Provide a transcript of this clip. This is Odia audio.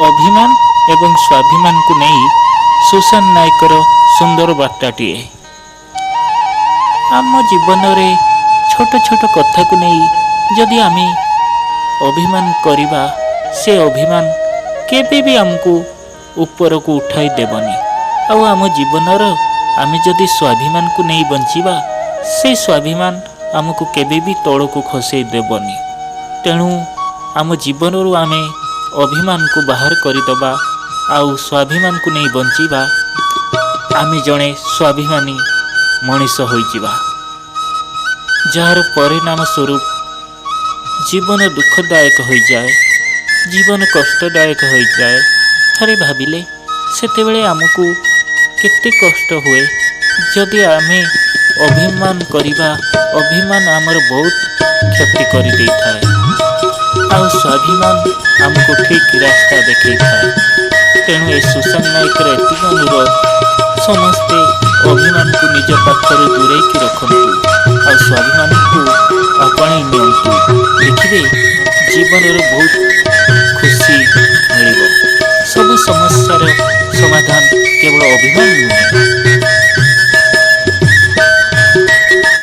ଅଭିମାନ ଏବଂ ସ୍ୱାଭିମାନକୁ ନେଇ ସୁଶାନ୍ତ ନାୟକର ସୁନ୍ଦର ବାର୍ତ୍ତାଟିଏ। ଆମ ଜୀବନରେ ଛୋଟ ଛୋଟ କଥାକୁ ନେଇ ଯଦି ଆମେ ଅଭିମାନ କରିବା, ସେ ଅଭିମାନ କେବେ ବି ଆମକୁ ଉପରକୁ ଉଠାଇ ଦେବନି। ଆଉ ଆମ ଜୀବନର ଆମେ ଯଦି ସ୍ୱାଭିମାନକୁ ନେଇ ବଞ୍ଚିବା, ସେ ସ୍ୱାଭିମାନ ଆମକୁ କେବେ ବି ତଳକୁ ଖସେଇ ଦେବନି। ତେଣୁ ଆମ ଜୀବନରୁ ଆମେ ଅଭିମାନକୁ ବାହାର କରିଦେବା ଆଉ ସ୍ୱାଭିମାନକୁ ନେଇ ବଞ୍ଚିବା। ଆମେ ଜଣେ ସ୍ୱାଭିମାନୀ ମଣିଷ ହୋଇଯିବା, ଯାହାର ପରିଣାମ ସ୍ୱରୂପ ଜୀବନ ଦୁଃଖଦାୟକ ହୋଇଯାଏ, ଜୀବନ କଷ୍ଟଦାୟକ ହୋଇଯାଏ। ଥରେ ଭାବିଲେ ସେତେବେଳେ ଆମକୁ କେତେ କଷ୍ଟ ହୁଏ ଯଦି ଆମେ ଅଭିମାନ କରିବା। ଅଭିମାନ ଆମର ବହୁତ କ୍ଷତି କରିଦେଇଥାଏ ଆଉ ସ୍ୱାଭିମାନ ଆମକୁ ଠିକ୍ ରାସ୍ତା ଦେଖାଇଥାଏ। ତେଣୁ ଏ ସୁଶାନ୍ତ ନାୟକର ଏତିକି ଅନୁରୋଧ, ସମସ୍ତେ ଅଭିମାନକୁ ନିଜ ପାଖରୁ ଦୂରେଇକି ରଖନ୍ତୁ ଆଉ ସ୍ୱାଭିମାନକୁ ଆପଣେଇ ନିଅନ୍ତୁ। ଦେଖିବେ ଜୀବନରେ ବହୁତ ଖୁସି ମିଳିବ। ସବୁ ସମସ୍ୟାର ସମାଧାନ କେବଳ ଅଭିମାନ ନୁହେଁ।